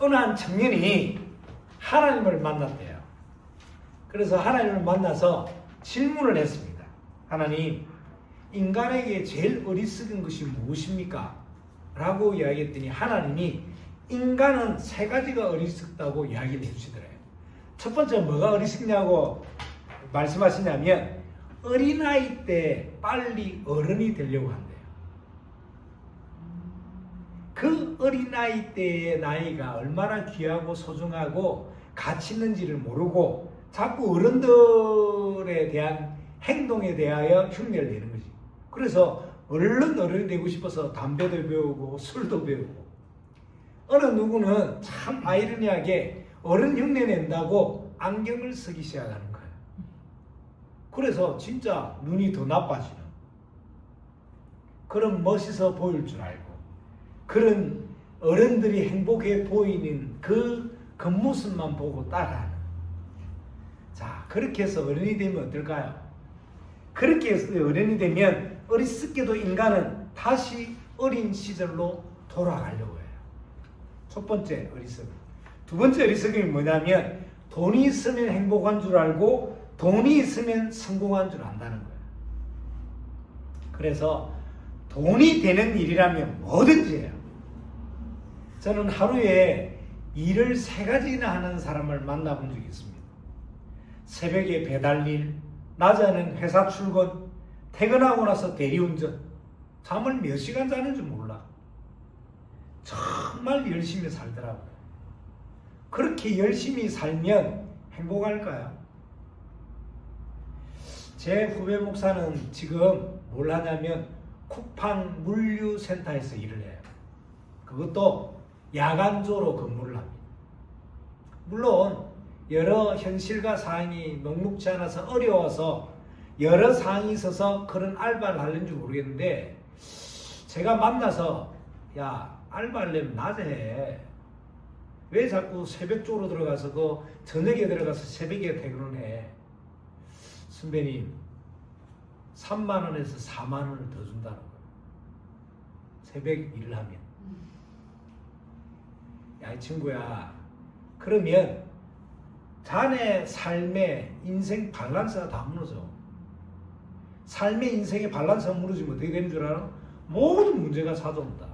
어느 한 청년이 하나님을 만났대요. 그래서 하나님을 만나서 질문을 했습니다. 하나님, 인간에게 제일 어리석은 것이 무엇입니까? 라고 이야기했더니 하나님이 인간은 세 가지가 어리석다고 이야기를 해주시더래요. 첫 번째 뭐가 어리석냐고 말씀하시냐면 어린아이 때 빨리 어른이 되려고 한대요. 그 어린아이 때의 나이가 얼마나 귀하고 소중하고 가치 있는지를 모르고 자꾸 어른들에 대한 행동에 대하여 흉내를 내는 거지. 그래서 얼른 어른이 되고 싶어서 담배도 배우고 술도 배우고, 어느 누구는 참 아이러니하게 어른 흉내 낸다고 안경을 쓰기 시작하는 거예요. 그래서 진짜 눈이 더 나빠지는, 그런 멋있어 보일 줄 알고 그런 어른들이 행복해 보이는 그 겉모습만 보고 따라하는. 자, 그렇게 해서 어른이 되면 어떨까요? 그렇게 해서 어른이 되면 어리석게도 인간은 다시 어린 시절로 돌아가려고 해요. 첫 번째 어리석음. 두 번째 어리석음이 뭐냐면 돈이 있으면 행복한 줄 알고 돈이 있으면 성공한 줄 안다는 거예요. 그래서 돈이 되는 일이라면 뭐든지 해요. 저는 하루에 일을 3가지나 하는 사람을 만나본 적이 있습니다. 새벽에 배달일, 낮에는 회사 출근, 퇴근하고 나서 대리운전. 잠을 몇 시간 자는지 몰라. 정말 열심히 살더라고요. 그렇게 열심히 살면 행복할까요? 제 후배 목사는 지금 뭘 하냐면 쿠팡 물류센터에서 일을 해요. 그것도 야간조로 근무를 합니다. 물론 여러 현실과 상황이 녹록지 않아서 어려워서 여러 상황이 있어서 그런 알바를 하는지 모르겠는데, 제가 만나서 야, 알바 하려면 낮에 해. 왜 자꾸 새벽 쪽으로 들어가서 그 저녁에 들어가서 새벽에 퇴근을 해? 선배님, 3만 원에서 4만 원을 더 준다는 거예요. 새벽 일을 하면. 야, 이 친구야, 그러면 자네 삶의 인생 밸런스가 다 무너져. 삶의 인생의 밸런스가 무너지면 어떻게 되는 줄 알아? 모든 문제가 찾아온다.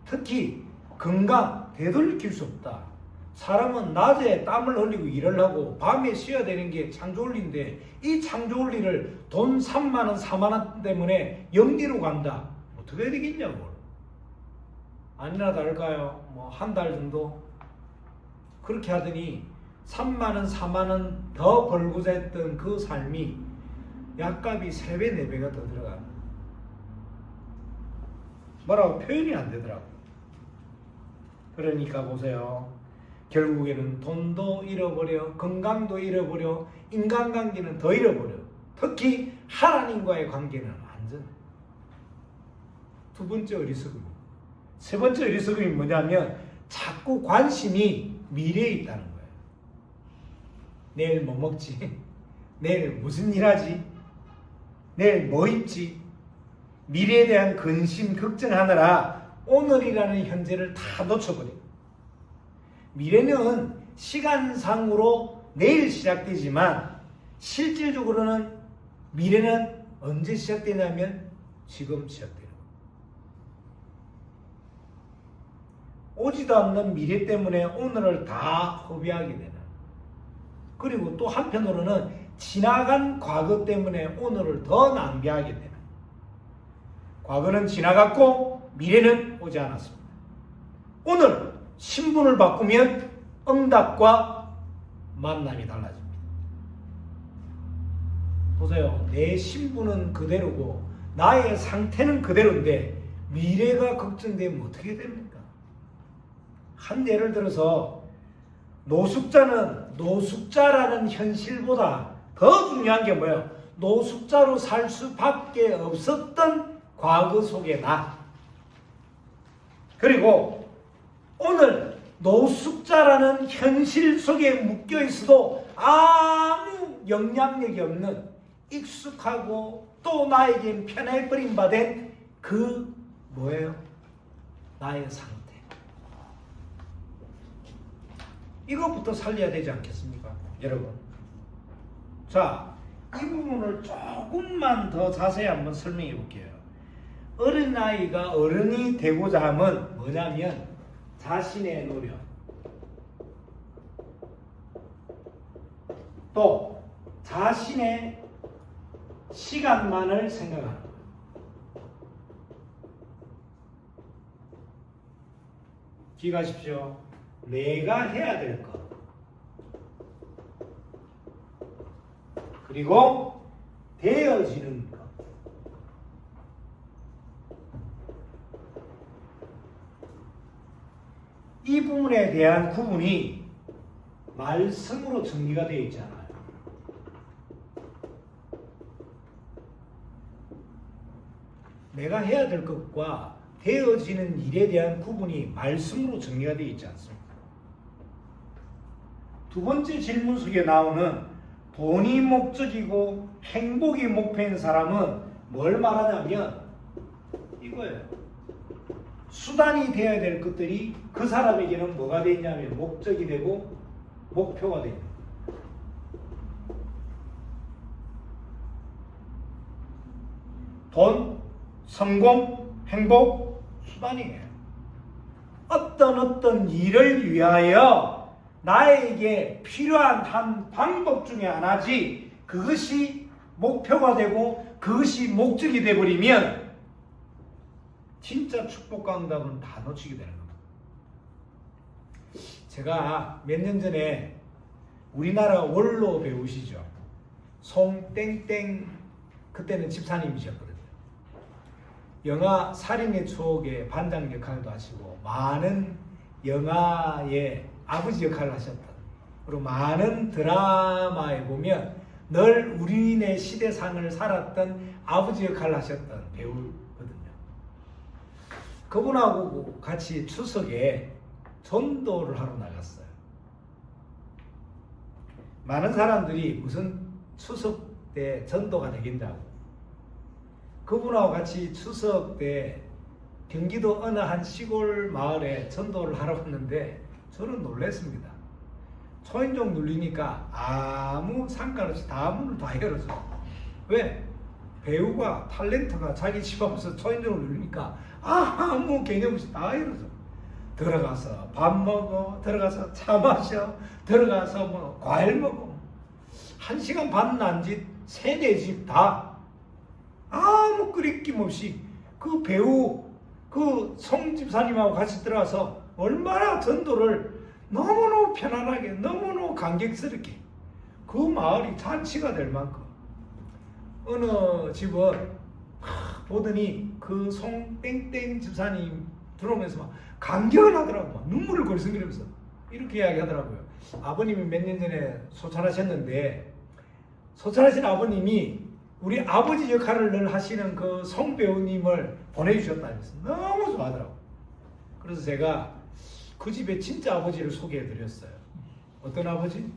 특히 건강 되돌릴 수 없다. 사람은 낮에 땀을 흘리고 일을 하고 밤에 쉬어야 되는 게 창조원리인데, 이 창조원리를 돈 3만 원, 4만 원 때문에 영리로 간다. 어떻게 해야 되겠냐고. 아니나 다를까요? 뭐 한 달 정도 그렇게 하더니 3만 원, 4만 원 더 벌고자 했던 그 삶이 약값이 3배, 4배가 더 들어가는, 뭐라고 표현이 안 되더라고요. 그러니까 보세요. 결국에는 돈도 잃어버려, 건강도 잃어버려, 인간관계는 더 잃어버려. 특히 하나님과의 관계는 완전. 두 번째 어리석음. 세 번째 어리석음이 뭐냐면 자꾸 관심이 미래에 있다는 거예요. 내일 뭐 먹지? 내일 무슨 일 하지? 내일 뭐 입지? 미래에 대한 근심, 걱정하느라 오늘이라는 현재를 다 놓쳐버려요. 미래는 시간상으로 내일 시작되지만 실질적으로는 미래는 언제 시작되냐면 지금 시작돼요. 오지도 않는 미래 때문에 오늘을 다 허비하게 되는, 그리고 또 한편으로는 지나간 과거 때문에 오늘을 더 낭비하게 되는. 과거는 지나갔고 미래는 오지 않았습니다. 오늘 신분을 바꾸면 응답과 만남이 달라집니다. 보세요. 내 신분은 그대로고 나의 상태는 그대로인데 미래가 걱정되면 어떻게 됩니까? 한 예를 들어서 노숙자는 노숙자라는 현실보다 더 중요한 게 뭐예요? 노숙자로 살 수밖에 없었던 과거 속의 나. 그리고 오늘 노숙자라는 현실 속에 묶여 있어도 아무 영향력이 없는, 익숙하고 또 나에겐 편해버린 바 된 그 뭐예요? 나의 상태. 이것부터 살려야 되지 않겠습니까? 여러분. 자, 이 부분을 조금만 더 자세히 한번 설명해 볼게요. 어린아이가 어른이 되고자 함은 뭐냐면 자신의 노력, 또 자신의 시간만을 생각하는 거예요. 기억하십시오. 내가 해야 될 것, 그리고 되어지는 것. 이 부분에 대한 구분이 말씀으로 정리가 되어 있잖아요. 내가 해야 될 것과 되어지는 일에 대한 구분이 말씀으로 정리가 되어 있지 않습니까? 두 번째 질문 속에 나오는 돈이 목적이고 행복이 목표인 사람은 뭘 말하냐면 이거예요. 수단이 되어야 될 것들이 그 사람에게는 뭐가 되냐면 목적이 되고 목표가 됩니다. 돈, 성공, 행복, 수단이에요. 어떤 일을 위하여 나에게 필요한 한 방법 중에 하나지 그것이 목표가 되고 그것이 목적이 되어버리면 진짜 축복과 응답은 다 놓치게 되는 겁니다. 제가 몇 년 전에 우리나라 원로 배우시죠? 송땡땡, 그때는 집사님이셨거든요. 영화 살인의 추억의 반장 역할도 하시고 많은 영화의 아버지 역할을 하셨던, 그리고 많은 드라마에 보면 늘 우리네 시대상을 살았던 아버지 역할을 하셨던 배우거든요. 그분하고 같이 추석에 전도를 하러 나갔어요. 많은 사람들이 무슨 추석 때 전도가 되겠냐고. 그분하고 같이 추석 때 경기도 어느 한 시골 마을에 전도를 하러 갔는데 저는 놀랐습니다. 초인종 눌리니까 아무 상관없이 다 문을 다 열어줘. 왜? 배우가 탤런트가 자기 집 앞에서 초인종을 누르니까 아무 개념 없이 다 열어줘. 들어가서 밥 먹어, 들어가서 차 마셔, 들어가서 뭐 과일 먹어. 1시간 반 난짓 3-4집 다 아무 끄리낌 없이 그 배우 그 송집사님하고 같이 들어가서 얼마나 전도를 너무너무 편안하게 너무너무 감격스럽게 그 마을이 잔치가 될 만큼 어느 집은 보더니 그 송땡땡 집사님 들어오면서 막 감격을 하더라고요. 막 눈물을 걸썩이면서 이렇게 이야기하더라고요. 아버님이 몇 년 전에 소천하셨는데 소천하신 아버님이 우리 아버지 역할을 늘 하시는 그 송배우님을 보내주셨다면서 너무 좋아하더라고요. 그래서 제가 그 집에 진짜 아버지를 소개해드렸어요. 어떤 아버지?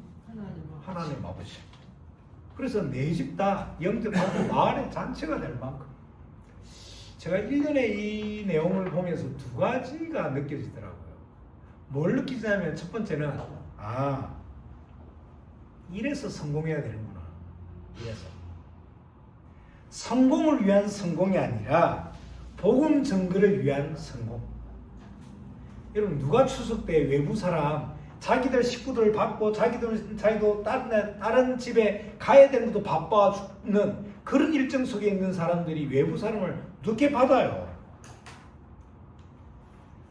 하나님 아버지. 그래서 네 집 다 영접하고 마을에 잔치가 될 만큼 제가 1년에 이 내용을 보면서 두 가지가 느껴지더라고요. 뭘 느끼냐면 첫 번째는 이래서 성공해야 되는구나. 이래서 성공을 위한 성공이 아니라 복음 전거를 위한 성공. 여러분 누가 추석 때 외부 사람 자기들 식구들 바빠 자기도 다른 집에 가야 되는 것도 바빠 죽는 그런 일정 속에 있는 사람들이 외부 사람을 늦게 받아요.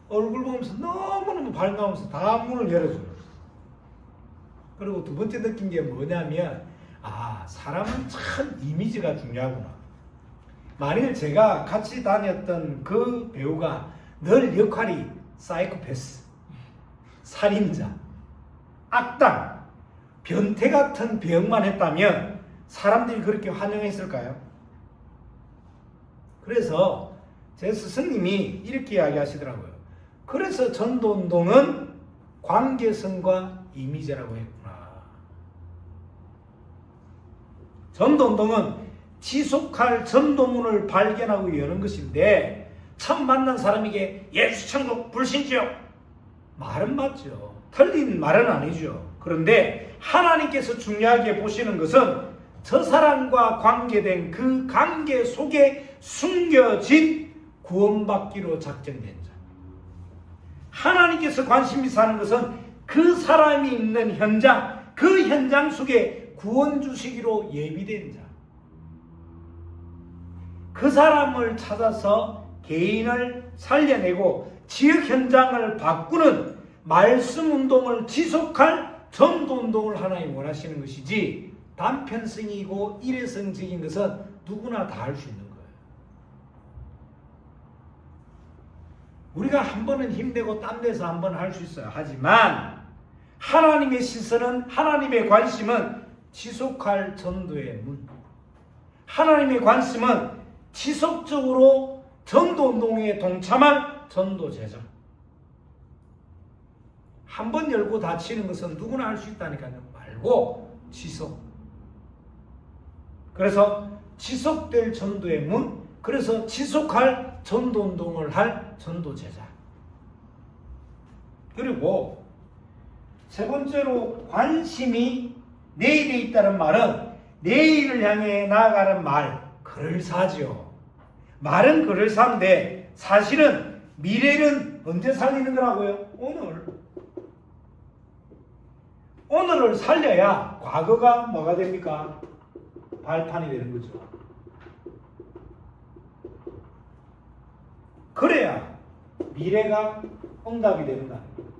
얼굴 보면서 너무너무 반가우면서 다 문을 열어줘요. 그리고 두 번째 느낀 게 뭐냐면 사람은 참 이미지가 중요하구나. 만일 제가 같이 다녔던 그 배우가 늘 역할이 사이코패스, 살인자, 악당, 변태 같은 병만 했다면 사람들이 그렇게 환영했을까요? 그래서 제 스승님이 이렇게 이야기하시더라고요. 그래서 전도운동은 관계성과 이미지라고 했구나. 전도운동은 지속할 전도문을 발견하고 여는 것인데 처음 만난 사람에게 예수 천국 불신지요 말은 맞죠. 틀린 말은 아니죠. 그런데 하나님께서 중요하게 보시는 것은 저 사람과 관계된 그 관계 속에 숨겨진 구원받기로 작정된 자. 하나님께서 관심이 사는 것은 그 사람이 있는 현장, 그 현장 속에 구원 주시기로 예비된 자. 그 사람을 찾아서 개인을 살려내고 지역 현장을 바꾸는 말씀 운동을 지속할 전도 운동을 하나님 원하시는 것이지, 단편성이고 일회성적인 것은 누구나 다 할 수 있는 거예요. 우리가 한 번은 힘내고 땀내서 한 번 할 수 있어요. 하지만 하나님의 시선은, 하나님의 관심은 지속할 전도의 문. 하나님의 관심은 지속적으로 전도운동에 동참할 전도제자. 한 번 열고 닫히는 것은 누구나 할 수 있다니까요. 말고 지속. 그래서 지속될 전도의 문, 그래서 지속할 전도운동을 할 전도제자. 그리고 세 번째로 관심이 내일에 있다는 말은 내일을 향해 나아가는 말, 그럴싸죠. 말은 그럴싸한데 사실은 미래는 언제 살리는 거라고요? 오늘. 오늘을 살려야 과거가 뭐가 됩니까? 발판이 되는 거죠. 그래야 미래가 응답이 되는 거 아닙니까?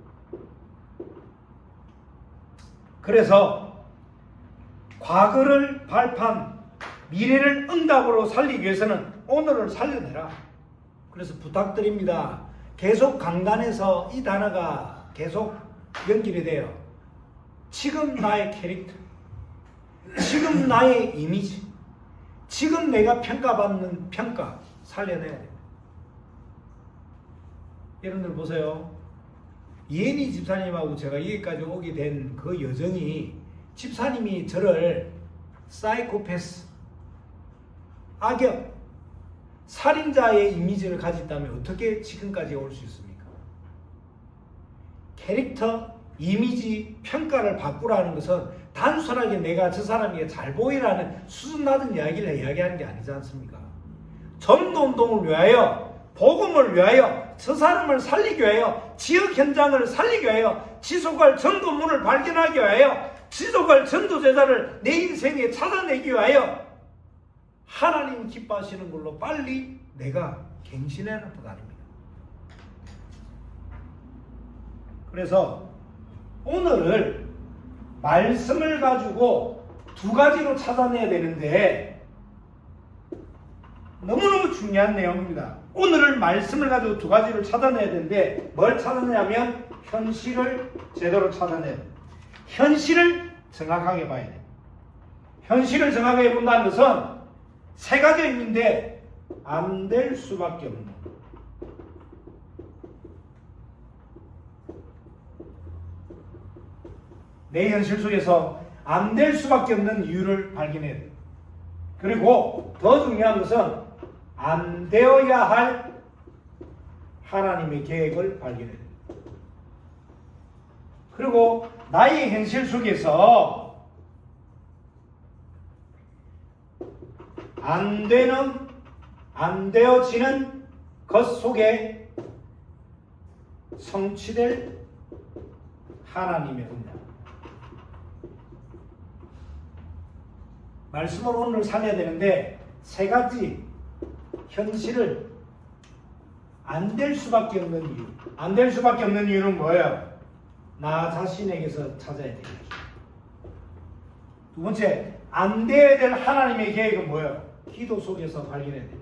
그래서 과거를 발판, 미래를 응답으로 살리기 위해서는 오늘을 살려내라. 그래서 부탁드립니다. 계속 강단에서 이 단어가 계속 연결이 돼요. 지금 나의 캐릭터, 지금 나의 이미지, 지금 내가 평가받는 평가 살려내야 됩니다. 여러분들 보세요. 이혜니 집사님하고 제가 여기까지 오게 된 그 여정이, 집사님이 저를 사이코패스, 악역, 살인자의 이미지를 가졌다면 어떻게 지금까지 올 수 있습니까? 캐릭터, 이미지, 평가를 바꾸라는 것은 단순하게 내가 저 사람에게 잘 보이라는 수준 낮은 이야기를 이야기하는 게 아니지 않습니까? 전도운동을 위하여, 복음을 위하여, 저 사람을 살리기 위하여, 지역 현장을 살리기 위하여, 지속할 전도문을 발견하기 위하여, 지속할 전도제자를 내 인생에 찾아내기 위하여 하나님 기뻐하시는 걸로 빨리 내가 갱신해야 아닙니다. 그래서 오늘을 말씀을 가지고 두 가지로 찾아내야 되는데, 너무너무 중요한 내용입니다. 오늘을 말씀을 가지고 두 가지를 찾아내야 되는데, 뭘 찾아내냐면 현실을 제대로 찾아내야 돼요. 현실을 정확하게 봐야 돼요. 현실을 정확하게 본다는 것은 세 가지 의미인데 안 될 수밖에 없는 거예요. 내 현실 속에서 안 될 수밖에 없는 이유를 발견해야 돼요. 그리고 더 중요한 것은 안 되어야 할 하나님의 계획을 발견해야 돼요. 그리고 나의 현실 속에서 안 되는, 안 되어지는 것 속에 성취될 하나님의 은혜. 말씀으로 오늘 살려야 되는데, 세 가지 현실을 안 될 수밖에 없는 이유. 안 될 수밖에 없는 이유는 뭐예요? 나 자신에게서 찾아야 되겠죠. 두 번째, 안 돼야 될 하나님의 계획은 뭐예요? 기도 속에서 발견해야 돼요.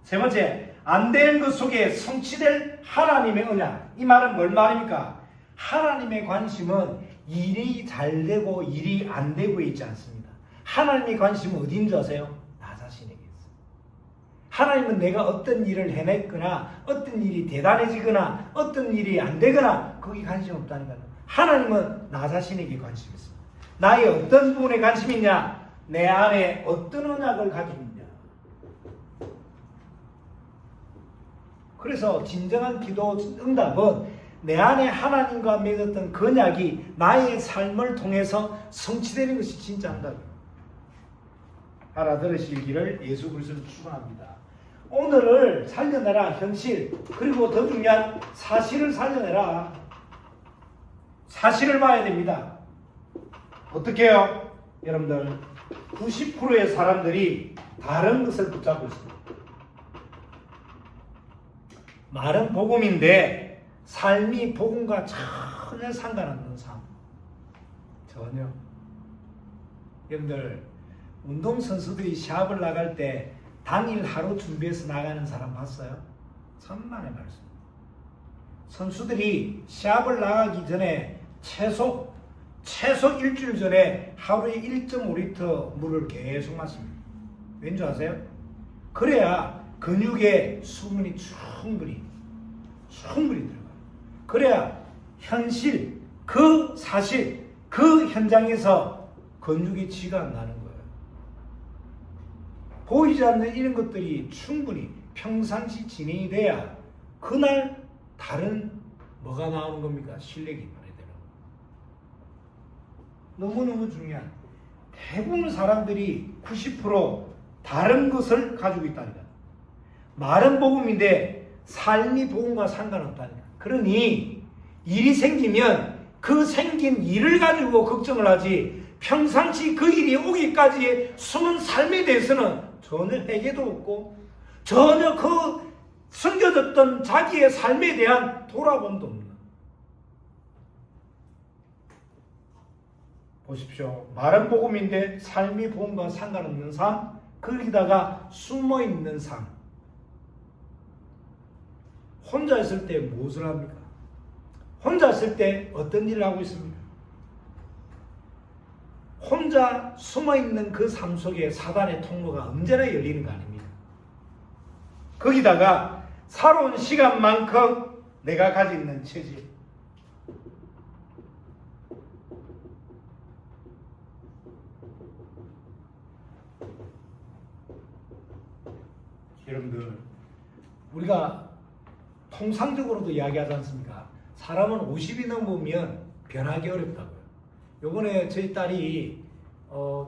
세 번째, 안 되는 것 속에 성취될 하나님의 언약. 이 말은 뭘 말입니까? 하나님의 관심은 일이 잘 되고 일이 안 되고 있지 않습니다. 하나님의 관심은 어디인 줄 아세요? 나 자신에게 있어요. 하나님은 내가 어떤 일을 해냈거나, 어떤 일이 대단해지거나, 어떤 일이 안 되거나 거기 관심 없다니까요. 하나님은 나 자신에게 관심이 있습니다. 나의 어떤 부분에 관심이 있냐? 내 안에 어떤 언약을 가지고 있냐? 그래서 진정한 기도 응답은 내 안에 하나님과 맺었던 언약이 나의 삶을 통해서 성취되는 것이 진짜 응답이에요. 알아들으시기를 예수 그리스도를 축원합니다. 오늘을 살려내라 현실, 그리고 더 중요한 사실을 살려내라. 사실을 봐야 됩니다. 어떻게 해요? 여러분들 90%의 사람들이 다른 것을 붙잡고 있습니다. 말은 복음인데 삶이 복음과 전혀 상관없는 삶. 전혀. 여러분들 운동선수들이 시합을 나갈 때 당일 하루 준비해서 나가는 사람 봤어요? 천만의 말씀. 선수들이 시합을 나가기 전에 최소 일주일 전에 하루에 1.5리터 물을 계속 마십니다. 왠지 아세요? 그래야 근육에 수분이 충분히 들어가요. 그래야 현실, 그 사실, 그 현장에서 근육의 지가 안 나는 거예요. 보이지 않는 이런 것들이 충분히 평상시 진행이 돼야 그날 다른 뭐가 나오는 겁니까? 실력이 발휘되는 거예요. 너무너무 중요한, 대부분 사람들이 90% 다른 것을 가지고 있다니까. 말은 복음인데 삶이 복음과 상관없다니까. 그러니 일이 생기면 그 생긴 일을 가지고 걱정을 하지, 평상시 그 일이 오기까지의 숨은 삶에 대해서는 전혀 회개도 없고 전혀 그 숨겨졌던 자기의 삶에 대한 돌아봄도 없는. 보십시오. 말은 복음인데 삶이 복음과 상관없는 삶, 거기다가 숨어있는 삶. 혼자 있을 때 무엇을 합니까? 혼자 있을 때 어떤 일을 하고 있습니까? 혼자 숨어있는 그 삶 속에 사단의 통로가 언제나 열리는 거 아닙니까? 거기다가 살아온 시간만큼 내가 가지고 있는 체질, 여러분들 우리가 통상적으로도 이야기하지 않습니까? 사람은 50이 넘으면 변하기 어렵다고요. 요번에 저희 딸이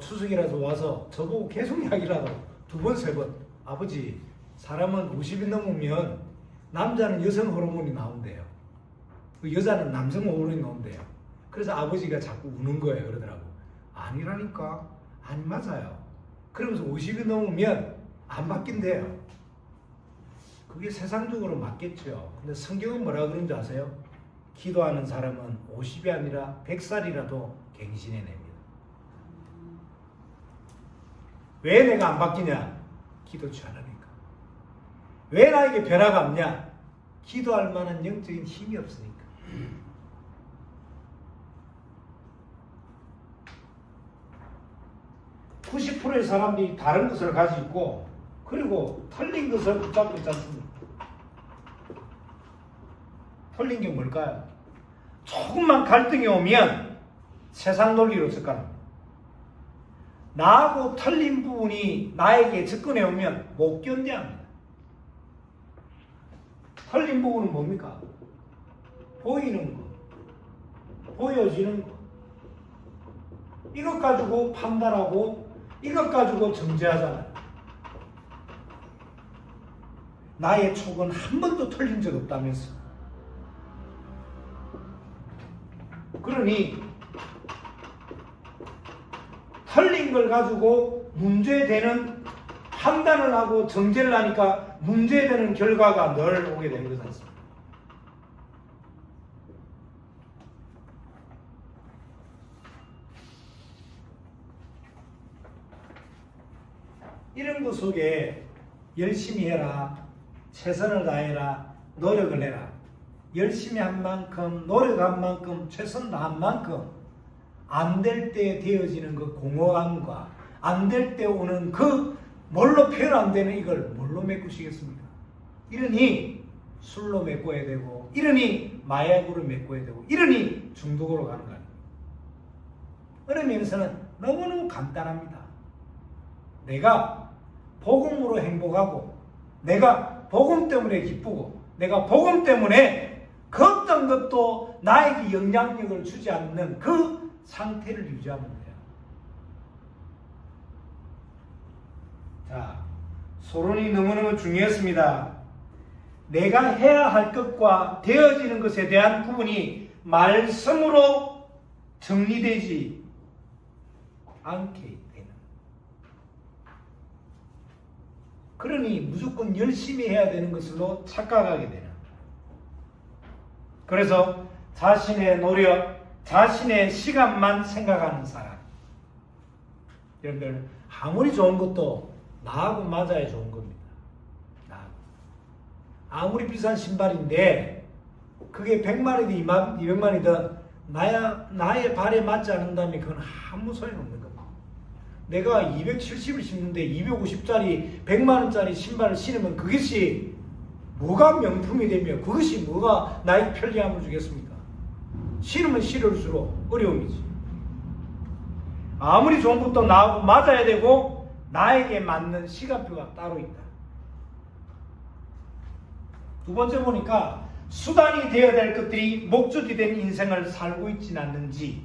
추석이라서 와서 저보고 계속 이야기를 하더라고요. 2번, 3번. 아버지, 사람은 50이 넘으면 남자는 여성 호르몬이 나온대요. 여자는 남성 호르몬이 나온대요. 그래서 아버지가 자꾸 우는 거예요. 그러더라고. 아니라니까. 안 맞아요. 그러면서 50이 넘으면 안 바뀐대요. 그게 세상적으로 맞겠죠. 근데 성경은 뭐라 그런지 아세요? 기도하는 사람은 50이 아니라 100살이라도 갱신해냅니다. 왜 내가 안 바뀌냐? 기도치 않으니까. 왜 나에게 변화가 없냐? 기도할 만한 영적인 힘이 없으니까. (90%의) 사람들이 다른 것을 가지고 있고, 그리고 틀린 것을 붙잡고 있지 않습니까? 틀린 게 뭘까요? 조금만 갈등이 오면 세상 논리로 접근합니다. 나하고 틀린 부분이 나에게 접근해 오면 못 견뎌합니다. 틀린 부분은 뭡니까? 보이는 거, 보여지는 거. 이것 가지고 판단하고 이것 가지고 정죄하잖아요. 나의 촉은 한 번도 틀린 적 없다면서. 그러니 틀린 걸 가지고 문제되는 판단을 하고 정죄를 하니까 문제되는 결과가 늘 오게 되는 거지 않습니까? 이런 것 속에 열심히 해라, 최선을 다해라, 노력을 해라. 열심히 한 만큼, 노력한 만큼, 최선 다한 만큼 안 될 때 되어지는 그 공허함과 안 될 때 오는 그 뭘로 표현 안 되는 이걸 뭘로 메꾸시겠습니까? 이러니 술로 메꿔야 되고, 이러니 마약으로 메꿔야 되고, 이러니 중독으로 가는 거 아닙니까? 어느 면에서는 너무너무 간단합니다. 내가 복음으로 행복하고, 내가 복음 때문에 기쁘고, 내가 복음 때문에 그 어떤 것도 나에게 영향력을 주지 않는 그 상태를 유지하면 돼요. 자, 서론이 너무너무 중요했습니다. 내가 해야 할 것과 되어지는 것에 대한 구분이 말씀으로 정리되지 않게 되는. 그러니 무조건 열심히 해야 되는 것으로 착각하게 되는. 그래서 자신의 노력, 자신의 시간만 생각하는 사람. 여러분들 아무리 좋은 것도 나하고 맞아야 좋은 겁니다. 나하고. 아무리 비싼 신발인데 그게 100만이든 200만이든 나의 발에 맞지 않는다면 그건 아무 소용없는 겁니다. 내가 270을 신는데 250짜리 100만원짜리 신발을 신으면 그것이 뭐가 명품이 되며 그것이 뭐가 나에게 편리함을 주겠습니까? 신으면 신을수록 어려움이지. 아무리 좋은 것도 나하고 맞아야 되고 나에게 맞는 시간표가 따로 있다. 두 번째 보니까 수단이 되어야 될 것들이 목적이 된 인생을 살고 있지는 않는지.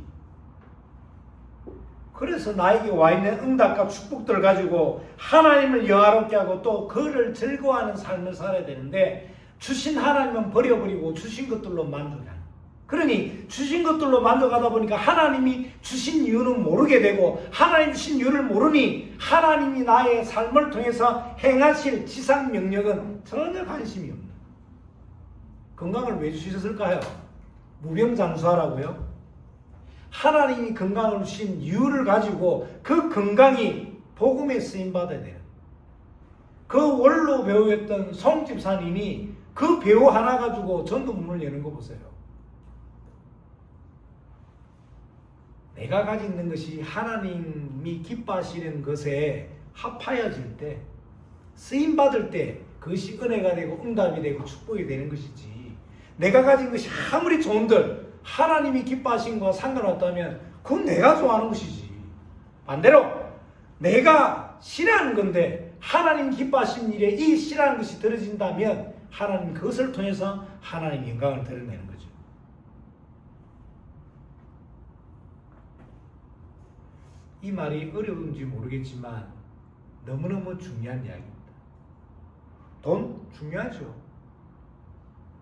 그래서 나에게 와 있는 응답과 축복들을 가지고 하나님을 영화롭게 하고 또 그를 즐거워하는 삶을 살아야 되는데 주신 하나님은 버려버리고 주신 것들로 만족하는. 그러니 주신 것들로 만족하다 보니까 하나님이 주신 이유는 모르게 되고 하나님 주신 이유를 모르니 하나님이 나의 삶을 통해서 행하실 지상 명령은 전혀 관심이 없는. 건강을 왜 주셨을까요? 무병장수하라고요? 하나님이 건강을 주신 이유를 가지고 그 건강이 복음에 쓰임받아야 돼요. 그 원로 배우였던 송집사님이 그 배우 하나 가지고 전도 문을 여는 거 보세요. 내가 가지고 있는 것이 하나님이 기뻐하시는 것에 합하여질 때, 쓰임받을 때 그것이 은혜가 되고 응답이 되고 축복이 되는 것이지, 내가 가진 것이 아무리 좋은들 하나님이 기뻐하신 것과 상관없다면 그건 내가 좋아하는 것이지. 반대로 내가 싫어하는 건데 하나님 기뻐하신 일에 이 싫어하는 것이 들어진다면 하나님 그것을 통해서 하나님 영광을 드러내는 거죠. 이 말이 어려운지 모르겠지만 너무너무 중요한 이야기입니다. 돈 중요하죠.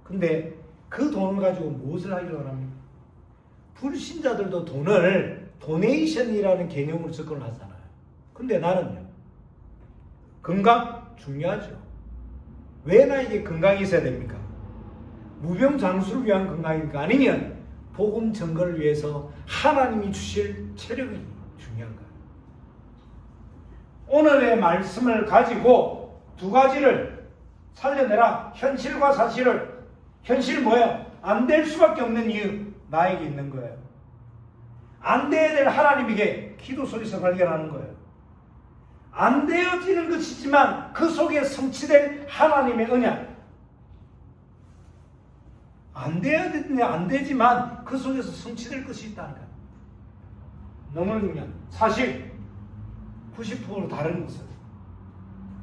근데 그 돈을 가지고 무엇을 하기로 합니까? 불신자들도 돈을 도네이션이라는 개념으로 접근을 하잖아요. 근데 나는요, 건강 중요하죠. 왜 나에게 건강이 있어야 됩니까? 무병장수를 위한 건강입니까? 아니면 복음 증거를 위해서 하나님이 주실 체력이 중요한가요? 오늘의 말씀을 가지고 두 가지를 살려내라. 현실과 사실을. 현실은 뭐예요? 안 될 수밖에 없는 이유, 나에게 있는 거예요. 안 돼야 될 하나님에게 기도 속에서 발견하는 거예요. 안 되어지는 것이지만 그 속에 성취될 하나님의 언약. 안 돼야 되는데 안 되지만 그 속에서 성취될 것이 있다는 거예요. 너무나 중요한 사실 90% 다른 것을,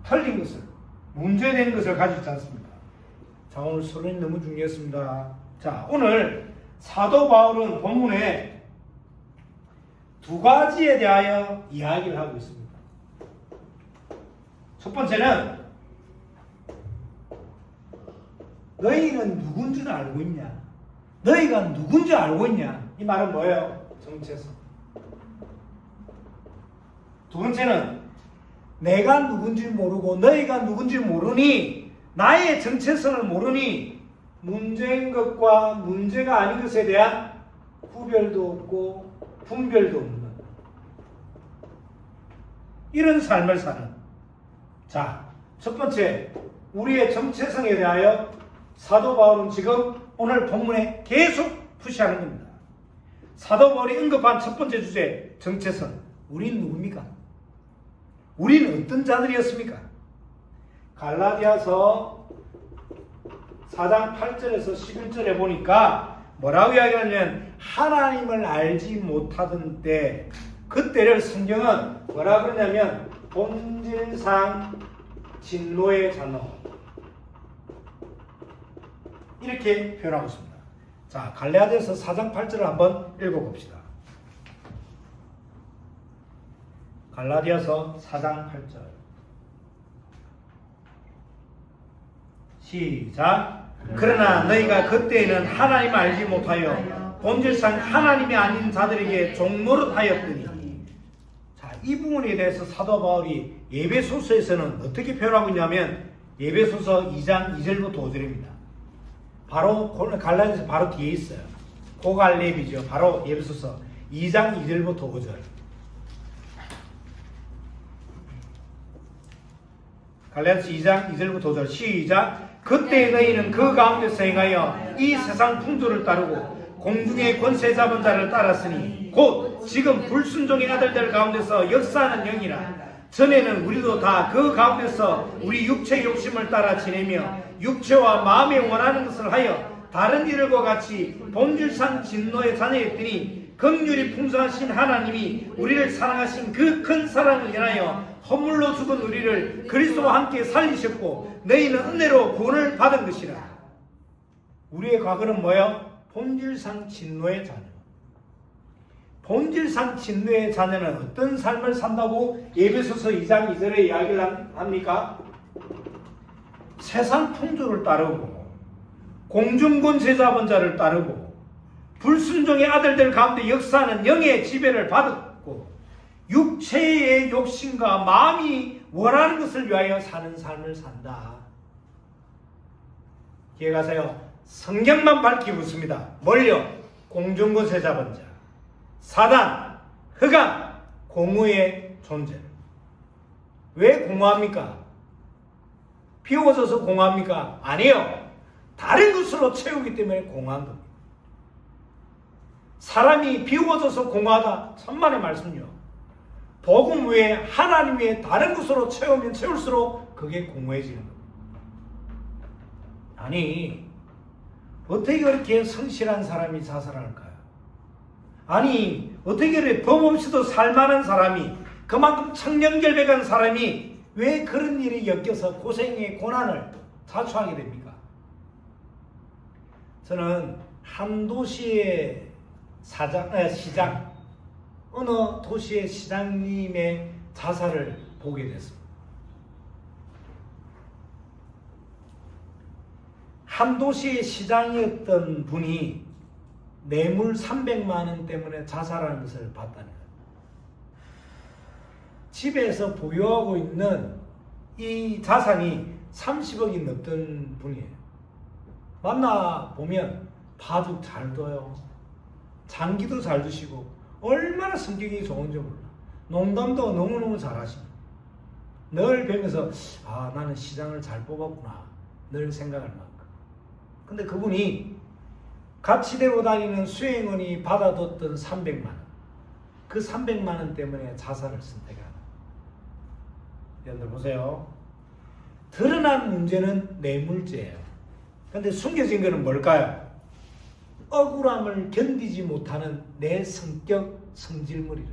틀린 것을, 문제되는 것을 가지고 있지 않습니까? 자, 오늘 서론이 너무 중요했습니다. 자, 오늘 사도 바울은 본문에 두 가지에 대하여 이야기를 하고 있습니다. 첫 번째는 너희는 누군지를 알고 있냐? 너희가 누군지 알고 있냐? 이 말은 뭐예요? 정체성. 두 번째는 내가 누군지 모르고 너희가 누군지 모르니, 나의 정체성을 모르니 문제인 것과 문제가 아닌 것에 대한 구별도 없고 분별도 없는 이런 삶을 사는. 자, 첫 번째, 우리의 정체성에 대하여 사도 바울은 지금 오늘 본문에 계속 푸시하는 겁니다. 사도 바울이 언급한 첫 번째 주제, 정체성. 우린 누굽니까? 우리는 어떤 자들이었습니까? 갈라디아서 4장 8절에서 11절에 보니까 뭐라고 이야기하냐면, 하나님을 알지 못하던 때, 그때를 성경은 뭐라 그러냐면 본질상 진노의 잔호. 이렇게 표현하고 있습니다. 자, 갈라디아서 4장 8절을 한번 읽어봅시다. 갈라디아서 4장 8절 시작. 그러나 너희가 그때에는 하나님을 알지 못하여 본질상 하나님이 아닌 자들에게 종노릇하였더니. 자, 이 부분에 대해서 사도 바울이 에베소서에서는 어떻게 표현하고 있냐면 에베소서 2장 2절부터 5절입니다. 바로 갈라디아서 바로 뒤에 있어요. 고갈렙이죠. 바로 에베소서 2장 2절부터 5절. 갈라디아서 2장 2절부터 5절 시작. 그때 너희는 그 가운데서 행하여 이 세상 풍조를 따르고 공중의 권세 잡은 자를 따랐으니 곧 지금 불순종의 아들들 가운데서 역사하는 영이라. 전에는 우리도 다 그 가운데서 우리 육체의 욕심을 따라 지내며 육체와 마음에 원하는 것을 하여 다른 이들과 같이 본질상 진노의 자녀였더니 긍휼이 풍성하신 하나님이 우리를 사랑하신 그 큰 사랑을 인하여 허물로 죽은 우리를 그리스도와 함께 살리셨고 너희는 은혜로 구원을 받은 것이라. 우리의 과거는 뭐예요? 본질상 진노의 자녀. 본질상 진노의 자녀는 어떤 삶을 산다고 에베소서 2장 2절에 이야기를 합니까? 세상 풍조를 따르고 공중권세 잡은 자를 따르고 불순종의 아들들 가운데 역사하는 영의 지배를 받았고 육체의 욕심과 마음이 원하는 것을 위하여 사는 삶을 산다. 기억하세요. 성경만 밝히고 있습니다. 뭘요? 공중권세 잡은 자, 사단, 흑암, 공허의 존재. 왜 공허합니까? 비워져서 공허합니까? 아니요. 다른 것으로 채우기 때문에 공허한 겁니다. 사람이 비워져서 공허하다. 천만의 말씀요. 복음 외에 하나님 외에 다른 것으로 채우면 채울수록 그게 공허해지는 겁니다. 아니, 어떻게 그렇게 성실한 사람이 자살할까요? 아니, 어떻게 그래 법 없이도 살만한 사람이, 그만큼 청렴결백한 사람이 왜 그런 일이 엮여서 고생의 고난을 자초하게 됩니까? 저는 한 도시의 시장, 어느 도시의 시장님의 자살을 보게 됐습니다. 한 도시의 시장이었던 분이 뇌물 300만 원 때문에 자살하는 것을 봤다는 거예요. 집에서 보유하고 있는 이 자산이 30억이 넘던 분이에요. 만나보면 바둑 잘 둬요. 장기도 잘 두시고 얼마나 성격이 좋은지 몰라. 농담도 너무너무 잘하시고 늘 뵈면서 나는 시장을 잘 뽑았구나 늘 생각할 만큼. 근데 그분이 같이 데리고 다니는 수행원이 받아뒀던 300만 원, 그 300만 원 때문에 자살을 선택하는. 여러분들 보세요. 드러난 문제는 뇌물죄예요. 근데 숨겨진 것은 뭘까요? 억울함을 견디지 못하는 내 성격 성질물이라.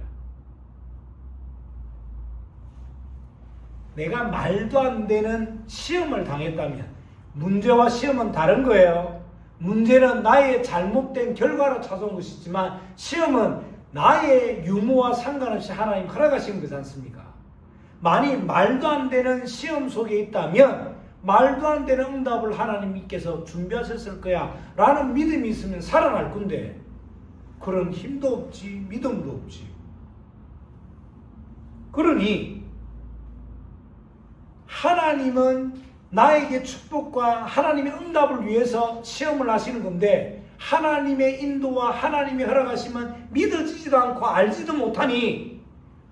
내가 말도 안 되는 시험을 당했다면 문제와 시험은 다른 거예요. 문제는 나의 잘못된 결과로 찾아온 것이지만 시험은 나의 유무와 상관없이 하나님 허락하신 거지 않습니까? 만일 말도 안 되는 시험 속에 있다면 말도 안 되는 응답을 하나님께서 준비하셨을 거야 라는 믿음이 있으면 살아날 건데 그런 힘도 없지 믿음도 없지. 그러니 하나님은 나에게 축복과 하나님의 응답을 위해서 시험을 하시는 건데 하나님의 인도와 하나님의 허락하시면 믿어지지도 않고 알지도 못하니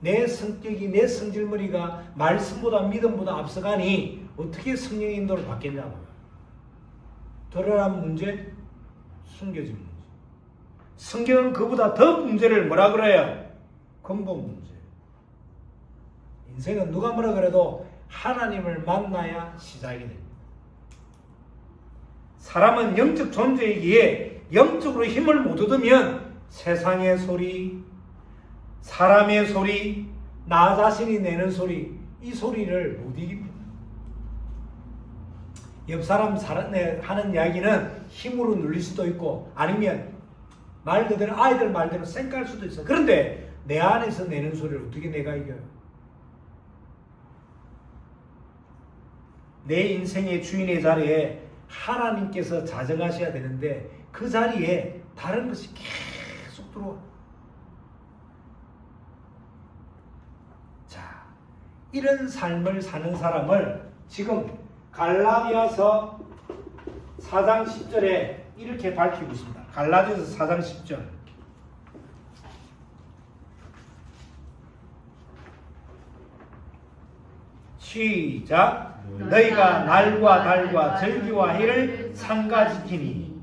내 성격이 내 성질머리가 말씀보다 믿음보다 앞서가니 어떻게 성령의 인도를 받겠냐고요. 드러난 문제, 숨겨진 문제. 성경은 그보다 더 문제를 뭐라 그래요? 근본 문제. 인생은 누가 뭐라 그래도 하나님을 만나야 시작이 됩니다. 사람은 영적 존재이기에 영적으로 힘을 못 얻으면 세상의 소리, 사람의 소리, 나 자신이 내는 소리, 이 소리를 못 이깁니다. 옆 사람 하는 이야기는 힘으로 눌릴 수도 있고 아니면 말 그대로 아이들 말대로 쌩깔 수도 있어. 그런데 내 안에서 내는 소리를 어떻게 내가 이겨요? 내 인생의 주인의 자리에 하나님께서 자정하셔야 되는데 그 자리에 다른 것이 계속 들어와. 자, 이런 삶을 사는 사람을 지금 갈라디아서 4장 10절에 이렇게 밝히고 있습니다. 갈라디아서 4장 10절. 시작. 너희가 날과 달과 절기와 해를 상가지키니.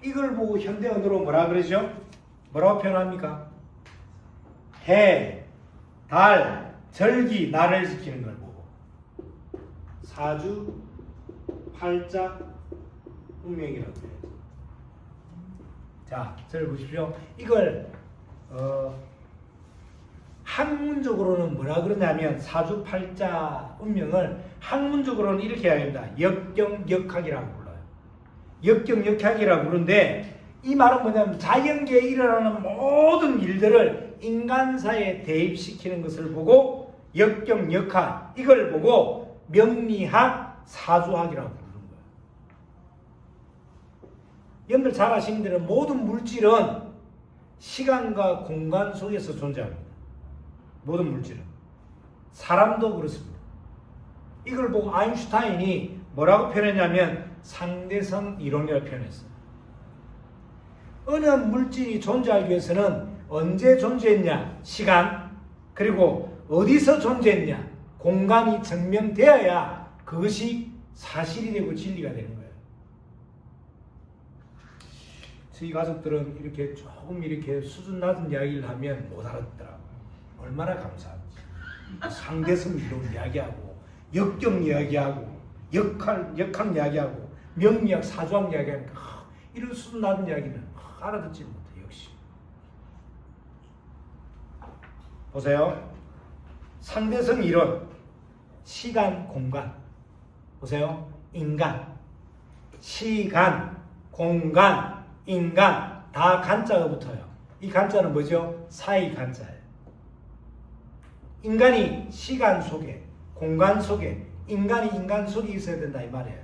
이걸 보고 현대 언어로 뭐라 그러죠? 뭐라고 표현합니까? 해, 달, 절기, 날을 지키는 걸 보고 사주, 팔자, 운명이라고 해요. 자, 잘 보십시오. 이걸 학문적으로는 뭐라 그러냐면 사주, 팔자, 운명을 학문적으로는 이렇게 이야기합니다. 역경역학이라고 불러요. 역경역학이라고 부르는데 이 말은 뭐냐면 자연계에 일어나는 모든 일들을 인간사에 대입시키는 것을 보고 역경역학, 이걸 보고 명리학, 사주학이라고 부르는 거예요. 여러분들 잘 아시는 대로 모든 물질은 시간과 공간 속에서 존재합니다. 모든 물질은. 사람도 그렇습니다. 이걸 보고 아인슈타인이 뭐라고 표현했냐면 상대성 이론이라고 표현했어요. 어느 물질이 존재하기 위해서는 언제 존재했냐, 시간, 그리고 어디서 존재했냐, 공간이 증명되어야 그것이 사실이 되고 진리가 되는 거예요. 저희 가족들은 이렇게 조금 이렇게 수준 낮은 이야기를 하면 못 알아듣더라고요. 얼마나 감사한지. 상대성 이론 이야기하고 역경 이야기하고 역학 이야기하고 명리학, 사주학 이야기하니까 이런 수준 낮은 이야기는 알아듣지 못해. 역시 보세요. 상대성 이론, 시간, 공간. 보세요. 인간, 시간, 공간, 인간 다 간자가 붙어요. 이 간자는 뭐죠? 사이 간자예요. 인간이 시간 속에, 공간 속에, 인간이 인간 속에 있어야 된다 이 말이에요.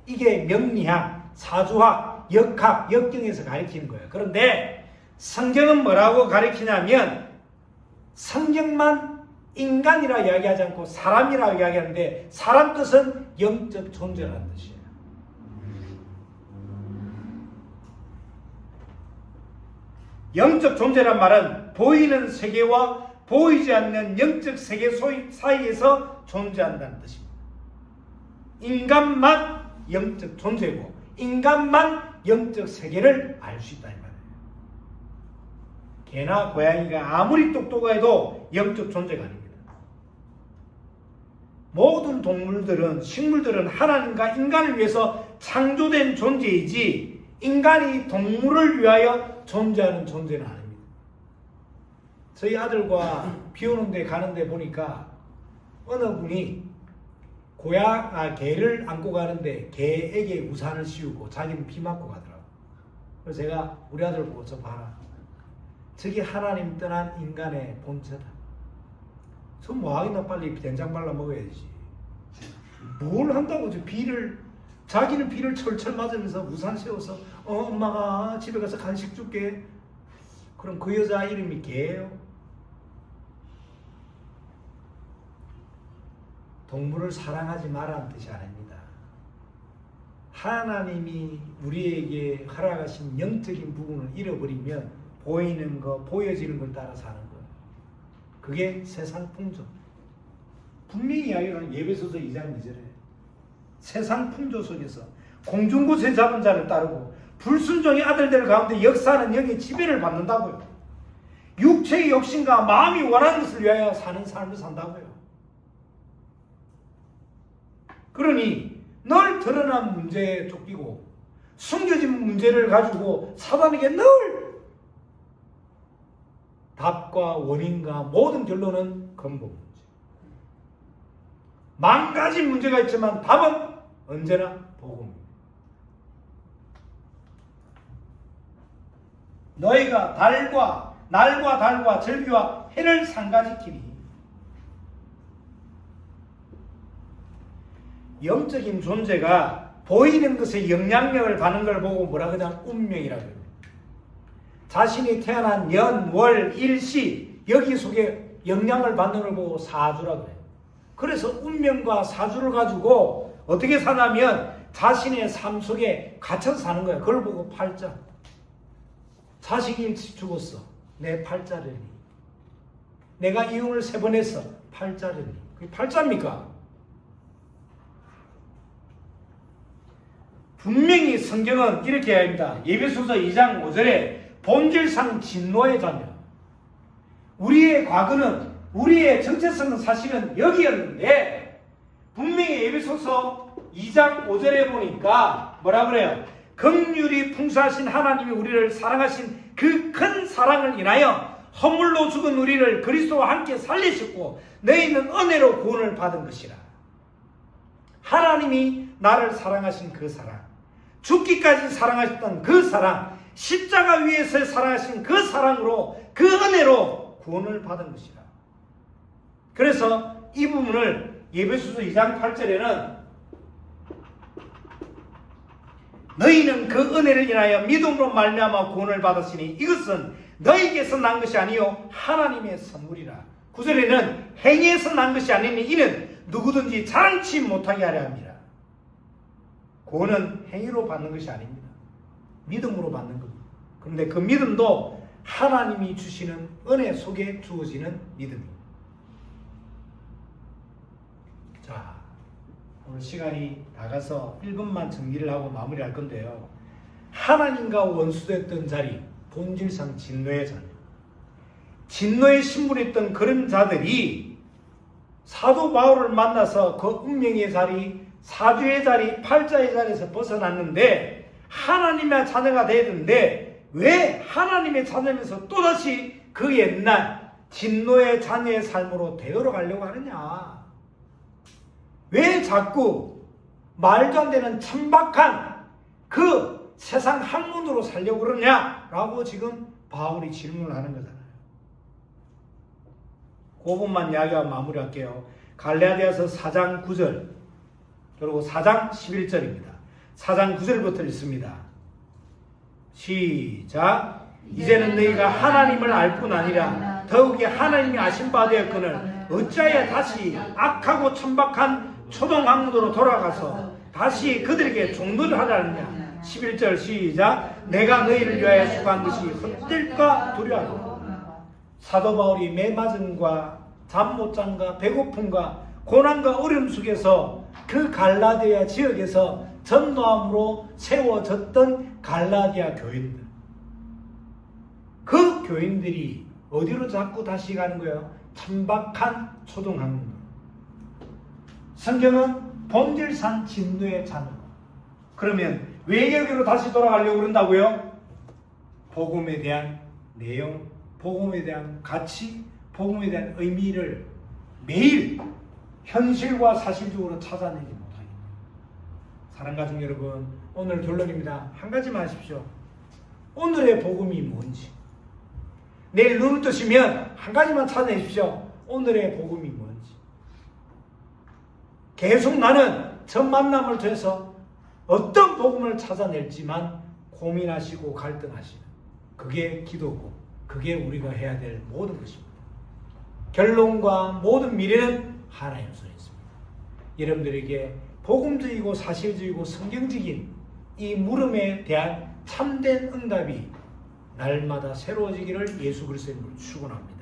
이게 명리학, 사주학, 역학, 역경에서 가르치는 거예요. 그런데 성경은 뭐라고 가르치냐면 성경만 인간이라 이야기하지 않고 사람이라 이야기하는데 사람 뜻은 영적 존재라는 뜻이에요. 영적 존재란 말은 보이는 세계와 보이지 않는 영적 세계 사이에서 존재한다는 뜻입니다. 인간만 영적 존재고 인간만 영적 세계를 알 수 있다 이 말이에요. 개나 고양이가 아무리 똑똑해도 영적 존재가 아닙니다. 모든 동물들은, 식물들은 하나님과 인간을 위해서 창조된 존재이지 인간이 동물을 위하여 존재하는 존재는 아닙니다. 저희 아들과 비 오는 데 가는데 보니까 어느 분이 개를 안고 가는데 개에게 우산을 씌우고 자기는 비 맞고 가더라고요. 그래서 제가 우리 아들 보고 저 봐라. 저게 하나님 떠난 인간의 본체다. 저 뭐하겠나 빨리 된장 발라 먹어야지. 뭘 한다고 자기는 비를 철철 맞으면서 우산 세워서 엄마가 집에 가서 간식 줄게. 그럼 그 여자 이름이 개예요? 동물을 사랑하지 말라는 뜻이 아닙니다. 하나님이 우리에게 허락하신 영적인 부분을 잃어버리면 보이는 거, 보여지는 걸 따라 사는 거예요. 그게 세상 풍조. 분명히 이야기하는 예배소서 2장 2절에 세상 풍조 속에서 공중구세 잡은 자를 따르고 불순종의 아들들 가운데 역사하는 영의 지배를 받는다고요. 육체의 욕심과 마음이 원하는 것을 위하여 사는 삶을 산다고요. 그러니 늘 드러난 문제에 쫓기고 숨겨진 문제를 가지고 사단에게 늘 답과 원인과 모든 결론은 근본 문제. 만 가지 문제가 있지만 답은 언제나 복음입니다. 너희가 날과 달과 절기와 해를 상가지키니 영적인 존재가 보이는 것에 영향력을 받는 걸 보고 뭐라 그냥 운명이라고 해요. 자신이 태어난 년, 월, 일시 여기 속에 영향을 받는 걸 보고 사주라고 해요. 그래서 운명과 사주를 가지고 어떻게 사냐면 자신의 삶 속에 갇혀서 사는 거예요. 그걸 보고 팔자. 자식이 일찍 죽었어. 내 팔자르니. 내가 이혼을 3번 했어. 팔자르니. 그게 팔자입니까? 분명히 성경은 이렇게 해야 합니다. 에베소서 2장 5절에 본질상 진노의 자녀. 우리의 과거는, 우리의 정체성은 사실은 여기였는데 분명히 에베소서 2장 5절에 보니까 뭐라 그래요? 긍휼이 풍성하신 하나님이 우리를 사랑하신 그 큰 사랑을 인하여 허물로 죽은 우리를 그리스도와 함께 살리셨고 너희는 은혜로 구원을 받은 것이라. 하나님이 나를 사랑하신 그 사랑, 죽기까지 사랑하셨던 그 사랑, 십자가 위에서 사랑하신 그 사랑으로, 그 은혜로 구원을 받은 것이라. 그래서 이 부분을 에베소서 2장 8절에는 너희는 그 은혜를 인하여 믿음으로 말미암아 구원을 받았으니 이것은 너희에게서 난 것이 아니요 하나님의 선물이라. 9절에는 행위에서 난 것이 아니니 이는 누구든지 자랑치 못하게 하려 합니다. 구원은 행위로 받는 것이 아닙니다. 믿음으로 받는 겁니다. 그런데 그 믿음도 하나님이 주시는 은혜 속에 주어지는 믿음입니다. 자, 오늘 시간이 나가서 1분만 정리를 하고 마무리할 건데요. 하나님과 원수됐던 자리, 본질상 진노의 자녀. 진노의 신분했던 그런 자들이 사도 바울을 만나서 그 운명의 자리, 사주의 자리, 팔자의 자리에서 벗어났는데 하나님의 자녀가 되는데 왜 하나님의 자녀면서 또다시 그 옛날 진노의 자녀의 삶으로 되돌아가려고 하느냐? 왜 자꾸 말도 안 되는 천박한 그 세상 학문으로 살려고 그러냐라고 지금 바울이 질문을 하는 거잖아요. 그 부분만 이야기하고 마무리할게요. 갈라디아서 4장 9절 그리고 4장 11절입니다. 4장 9절부터 읽습니다. 시작. 이제는 너희가 하나님을 알 뿐 아니라 더욱이 하나님이 아신 바 되었거늘 어찌하여 다시 악하고 천박한 초동학문으로 돌아가서 다시 그들에게 종노를 하라느냐. 11절 시작. 내가 너희를 위하여 수고한 것이 헛될까 두려워하노라. 사도 바울이 매맞음과 잠 못 잠과 배고픔과 고난과 어려움 속에서 그 갈라디아 지역에서 전도함으로 세워졌던 갈라디아 교인들, 그 교인들이 어디로 자꾸 다시 가는 거예요? 천박한 초등학문. 성경은 본질상 진노의 자녀. 그러면 왜 여기로 다시 돌아가려고 그런다고요? 복음에 대한 내용, 복음에 대한 가치, 복음에 대한 의미를 매일 현실과 사실적으로 찾아내지 못하겠다. 사랑하는 가족 여러분, 오늘 결론입니다. 한 가지만 하십시오. 오늘의 복음이 뭔지. 내일 눈을 뜨시면 한 가지만 찾아내십시오. 오늘의 복음이 뭔지. 계속 나는 첫 만남을 통해서 어떤 복음을 찾아낼지만 고민하시고 갈등하시는, 그게 기도고 그게 우리가 해야 될 모든 것입니다. 결론과 모든 미래는 하나님 손에 있습니다. 여러분들에게 복음적이고 사실적이고 성경적인 이 물음에 대한 참된 응답이 날마다 새로워지기를 예수 그리스도의 이름으로 축원합니다.